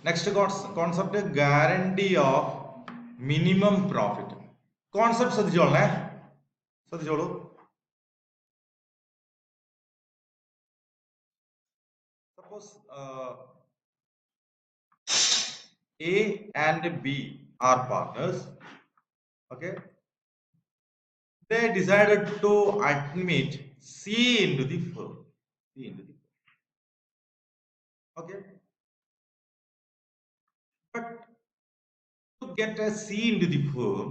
Next concept, guarantee of minimum profit. Concept ശ്രദ്ധിച്ചോളേ. ശ്രദ്ധിച്ചോളൂ. Suppose A and B are partners. Okay. They decided to admit C into the firm. Okay. But to get a C into the firm,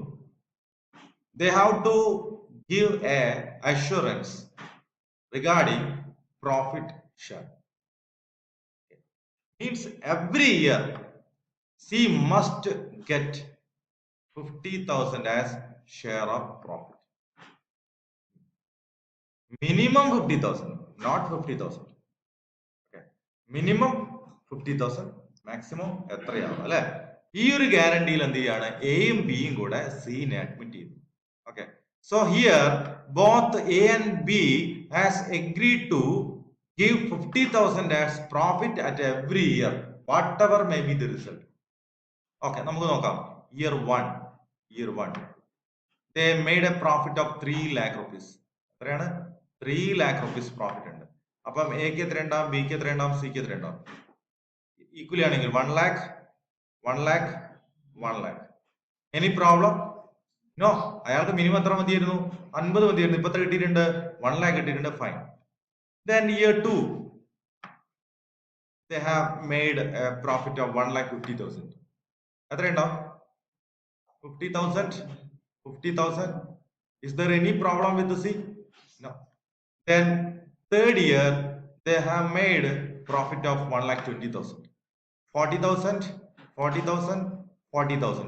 they have to give a assurance regarding profit share. Means every year C must get 50,000 as share of profit. Minimum 50,000, not 50,000. Okay. Minimum 50,000, maximum എത്രയാവും അല്ലെ? ഈ ഒരു ഗ്യാരണ്ടിയിൽ എന്ത് ചെയ്യാണ്? എയും ബിയും കൂടെ സിനെ admit ചെയ്തു. Okay. So here both A and B has agreed to give 50,000 as profit at every year, whatever may be the result. Okay, നമുക്ക് നോക്കാം. Year 1 they made a profit of 3 lakh rupees. എത്രയാണ്? 3 lakh rupees profit ഉണ്ട്. അപ്പം എക്ക് എത്ര ഉണ്ടാവും, ബിക്ക് എത്ര ഉണ്ടാവും, സിക്ക് എത്ര ഉണ്ടാവും? ഈക്വലി ആണെങ്കിൽ 1 lakh, 1 lakh, 1 lakh. Any problem? No. അയാൾക്ക് മിനിമം എത്ര മതിയായിരുന്നു? 50 മതിയായിരുന്നു. ഇപ്പൊ എത്ര കിട്ടിയിട്ടുണ്ട്? 1 lakh കിട്ടിയിട്ടുണ്ട്. Fine. Then year 2 they have made a profit of 1,50,000. എത്ര ഉണ്ടാവും? 50,000. Is there any problem with the C? No. Then third year they have made profit of 1,20,000. 40,000, 40,000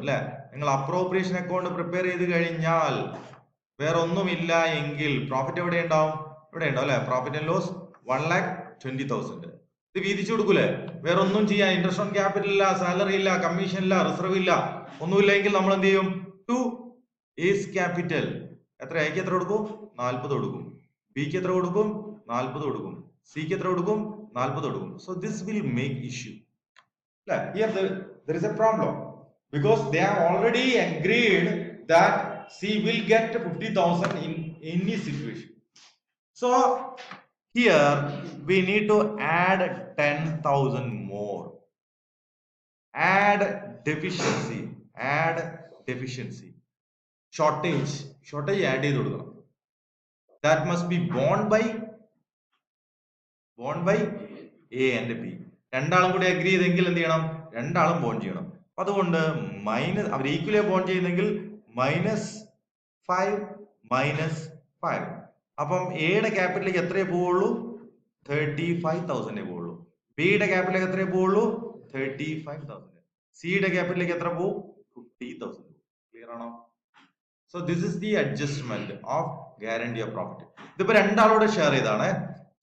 അല്ലെ? നിങ്ങൾ അപ്രോപ്രിയേഷൻ അക്കൗണ്ട് പ്രിപ്പയർ ചെയ്ത് കഴിഞ്ഞാൽ വേറെ ഒന്നുമില്ല എങ്കിൽ പ്രോഫിറ്റ് എവിടെ ഉണ്ടാവും? ഇവിടെ ഉണ്ടാവും അല്ലെ? Profit and loss 1,20,000. ഇത് വീതിച്ചു കൊടുക്കൂലേ? വേറെ ഒന്നും ചെയ്യാൻ ഇൻട്രസ്റ്റ് ഓൺ ക്യാപിറ്റൽ ഇല്ല, സാലറി ഇല്ല, കമ്മീഷൻ ഇല്ല, റിസർവ് ഇല്ല, ഒന്നുമില്ലെങ്കിൽ നമ്മൾ എന്ത് ചെയ്യും? To is capital. എത്ര? എക്ക് എത്ര കൊടുക്കും? 40 കൊടുക്കും. ബിക്ക് എത്ര കൊടുക്കും? 40 കൊടുക്കും. സിക്ക് എത്ര കൊടുക്കും? 40 കൊടുക്കും. So this will make issue. Here there is a problem because they have already agreed that C will get 50,000 in any situation. So here we need to add 10,000 more. Add deficiency. Shortage add ചെയ്തു കൊടുക്കണം. That must be borne by A and B. രണ്ടാളും കൂടി agri ചെയ്തെങ്കിൽ എന്ത് ചെയ്യണം? രണ്ടാളും bone ചെയ്യണം. അതുകൊണ്ട് മൈനസ്, അവർ ഈക്വലി ബോൺ ചെയ്യുന്നെങ്കിൽ -5. അപ്പം എയുടെ ക്യാപിറ്റലിലേക്ക് എത്രയേ പോവുള്ളൂ? 35,000 പോവുള്ളൂ. ബിയുടെ ക്യാപിറ്റലിലേക്ക് എത്രയേ പോവുള്ളൂ? 35,000. സിയുടെ ക്യാപിറ്റലിലേക്ക് എത്ര പോവും? 50,000. ക്ലിയർ ആണോ? So this is the adjustment of guarantee of profit. ഇതിപ്പോ രണ്ടാളോട് ഷെയർ ചെയ്താണ്.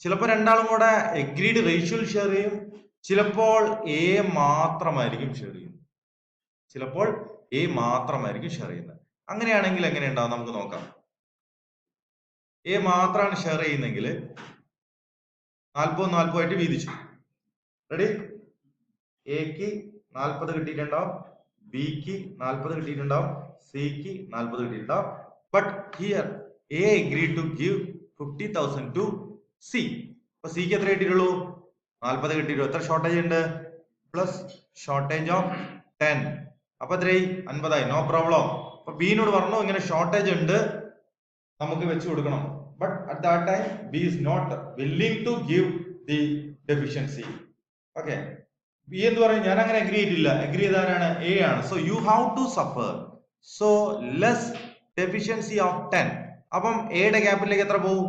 ചിലപ്പോൾ രണ്ടാളും കൂടെ എഗ്രീഡ് റേഷ്യോയിൽ ഷെയർ ചെയ്യും, ചിലപ്പോൾ എ മാത്രമായിരിക്കും ഷെയർ ചെയ്യുന്നത്. അങ്ങനെയാണെങ്കിൽ എങ്ങനെ ഉണ്ടാവും നമുക്ക് നോക്കാം. എ മാത്രമാണ് ഷെയർ ചെയ്യുന്നെങ്കിൽ 40 ആയിട്ട് വീതിച്ചു. റെഡി? എക്ക് 40 കിട്ടിയിട്ടുണ്ടാവും, ബിക്ക് 40 കിട്ടിയിട്ടുണ്ടാവും, സിക്ക് 40 കിട്ടിയിട്ടുണ്ടാവും. But here A agreed to give 50,000 to C. അപ്പൊ സിക്ക് എത്ര കിട്ടിയിട്ടുള്ളൂ? 40 കിട്ടിയിട്ടുള്ളൂ. എത്ര ഷോർട്ടേജ് ഉണ്ട്? Plus shortage of 10. അപ്പൊ എത്രയായി? 50ആയി. No problem. അപ്പൊ ബിനോട് പറഞ്ഞു ഇങ്ങനെ ഷോർട്ടേജ് ഉണ്ട്, നമുക്ക് വെച്ച് കൊടുക്കണം. But at that time B is not willing to give the deficiency. Okay. B എന്ന് പറയും ഞാൻ അങ്ങനെ അഗ്രി ചെയ്തിട്ടില്ല. അഗ്രി ചെയ്താരാണ്? എ ആണ്. So you have to suffer. So less deficiency of 10. അപ്പം എയുടെ ക്യാപിറ്റലിലേക്ക് എത്ര പോവും?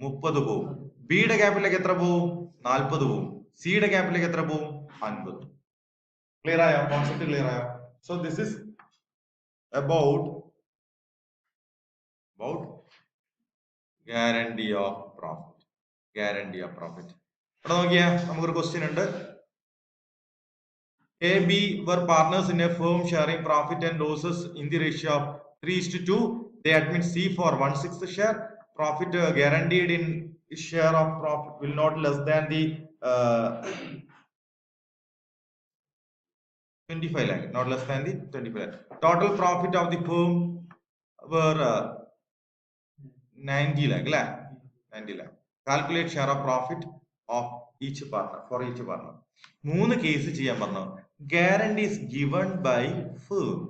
30 പോവും. ബിയുടെ ക്യാപിറ്റലിലേക്ക് എത്ര പോവും? 40 പോവും. സിയുടെ ക്യാപിറ്റലിലേക്ക് എത്ര പോവും? 50. ക്ലിയർ ആയോ? കോൺസെപ്റ്റ് ക്ലിയർ ആയോ? So this is about guarantee of profit. ഇവിടെ നോക്കിയാ നമുക്കൊരു ക്വസ്റ്റ്യൻ ഉണ്ട്. A, B were partners in a firm sharing profit and losses in the ratio of 3:2. They admit C for 1/6 share. Profit guaranteed in share of profit will not less than the 25 lakh, not less than the 25 lakh. Total profit of the firm were 90 lakh, 90 lakh. Calculate share of profit of each partner, for each partner. 3 case ചെയ്യാൻ പറഞ്ഞു. Guarantees given by firm.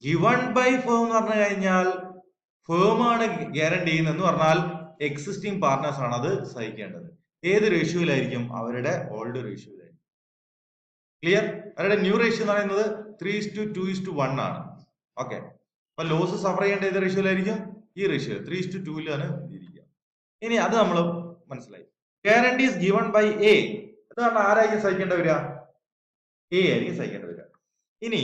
Given by firm എന്ന് പറഞ്ഞു കഴിഞ്ഞാൽ firm ആണ് guarantee ചെയ്യുന്നതെന്ന് പറഞ്ഞാൽ existing partners ആണ് അത് സഹിക്കേണ്ടത്. ഏത് റേഷ്യോയിലായിരിക്കും? അവരുടെ ഓൾഡ് റേഷ്യോയിലായിരിക്കും. ക്ലിയർ? അവരുടെ ന്യൂ റേഷ്യോ എന്ന് പറയുന്നത് 3:2:1 ആണ്. ഓക്കെ, അപ്പൊ ലോസ് സഫർ ചെയ്യേണ്ട ഏത് റേഷ്യോയിലായിരിക്കും? ഈ റേഷ്യോ 3:2 ഇരിക്കുക. ഇനി അത് നമ്മൾ മനസ്സിലായി. ഗ്യാരണ്ടീസ് ഗിവൺ ബൈ എ എന്ന് പറഞ്ഞാൽ ആരായിരിക്കും സഹിക്കേണ്ട വരിക? എ ആയിരിക്കും സഹിക്കേണ്ട വരിക. ഇനി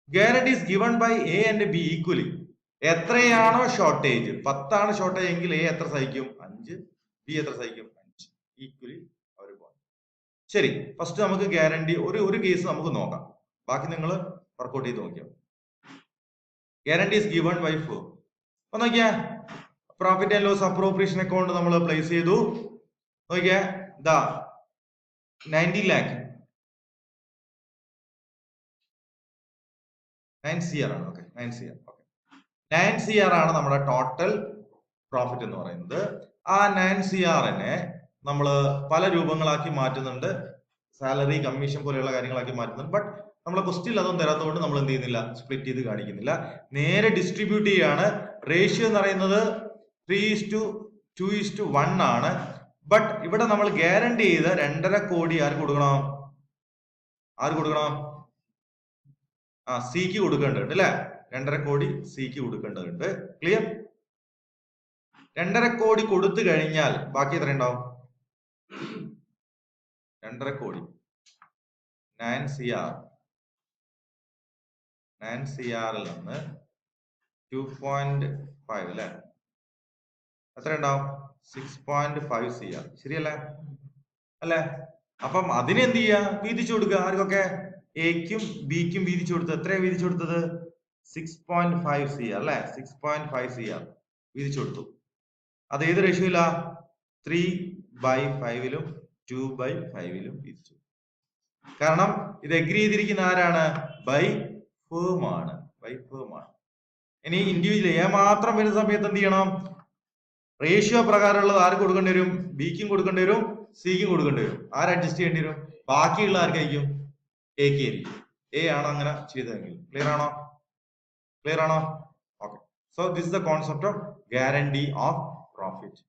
guarantees given by A and B equally. എത്രയാണോ ഷോർട്ടേജ്, 10 ആണ് ഷോർട്ടേജ് എങ്കിൽ എ എത്ര സഹിക്കും? 5. ബി എത്ര സഹിക്കും? 5. ഈക്വലി അവർ പോകും. ശരി, ഫസ്റ്റ് നമുക്ക് ഗ്യാരണ്ടി ഒരു കേസ് നമുക്ക് നോക്കാം. ബാക്കി നിങ്ങൾ വർക്ക്ഔട്ട് ചെയ്ത് നോക്കിയാൽ. Guarantees given by four. അപ്പൊ നോക്കിയാ, profit and loss appropriation account നമ്മൾ പ്ലേസ് ചെയ്തു. നോക്കിയാ, ദാ 90 lakh 9 CR ആണ്. Okay, 9 CR. ഓക്കെ, 9 CR ആണ് നമ്മുടെ ടോട്ടൽ പ്രോഫിറ്റ് എന്ന് പറയുന്നത്. ആ 9 CRനെ നമ്മൾ പല രൂപങ്ങളാക്കി മാറ്റുന്നുണ്ട്. സാലറി, കമ്മീഷൻ പോലെയുള്ള കാര്യങ്ങളാക്കി മാറ്റുന്നുണ്ട്. ബട്ട് നമ്മളെ ക്വസ്റ്റ്യൻ അതൊന്നും തരാത്തതുകൊണ്ട് നമ്മൾ എന്ത് ചെയ്യുന്നില്ല? സ്പ്ലിറ്റ് ചെയ്ത് കാണിക്കുന്നില്ല. നേരെ ഡിസ്ട്രിബ്യൂട്ട് ചെയ്യാണ്. റേഷ്യോ എന്ന് പറയുന്നത് 3:2:1 ആണ്. ബട്ട് ഇവിടെ നമ്മൾ ഗ്യാരണ്ടി ചെയ്ത 2.5 കോടി ആർക്ക് കൊടുക്കണം? സിക്ക് കൊടുക്കേണ്ടതുണ്ട് അല്ലെ? 2.5 കോടി സിക്ക് കൊടുക്കേണ്ടതുണ്ട്. ക്ലിയർ? 2.5 കോടി കൊടുത്തു കഴിഞ്ഞാൽ ബാക്കി എത്ര ഉണ്ടാവും? 2.5 കോടി 9 CR. 9 CRൽ നിന്ന് 2.5 അല്ലെ? എത്ര ഉണ്ടാവും? 6.5 CR. ശരിയല്ലേ? അല്ലെ? അപ്പം അതിനെന്ത് ചെയ്യാ? വീതിച്ചു കൊടുക്കുക. ആർക്കൊക്കെ? എക്കും ബിക്കും വീതിച്ചു കൊടുത്തത്. എത്രയാണ് വീതിച്ചു കൊടുത്തത്? 6.5 CR അല്ലെ? 6.5 CR വീതിച്ചു കൊടുത്തു. അത് ഏത് റേഷ്യോയിലാ? 3/5ലും 2/5ലും വീതിച്ചു. കാരണം ഇത് എഗ്രി ചെയ്തിരിക്കുന്ന ആരാണ്? ബൈ ഫേം ആണ്. ഇനി ഇൻഡിവിജ്വൽ എ മാത്രം വരുന്ന സമയത്ത് എന്ത് ചെയ്യണം? റേഷ്യോ പ്രകാരമുള്ളത് ആർക്ക് കൊടുക്കേണ്ടി വരും? ബിക്കും കൊടുക്കേണ്ടി വരും, സിക്കും കൊടുക്കേണ്ടി വരും. ആര് അഡ്ജസ്റ്റ് ചെയ്യേണ്ടി വരും? ബാക്കിയുള്ള ആർക്കായിരിക്കും? എക്ക് ആയിരിക്കും. എ ആണ് അങ്ങനെ ചെയ്തതെങ്കിൽ. ക്ലിയർ ആണോ? Okay, so this is the concept of guarantee of profit.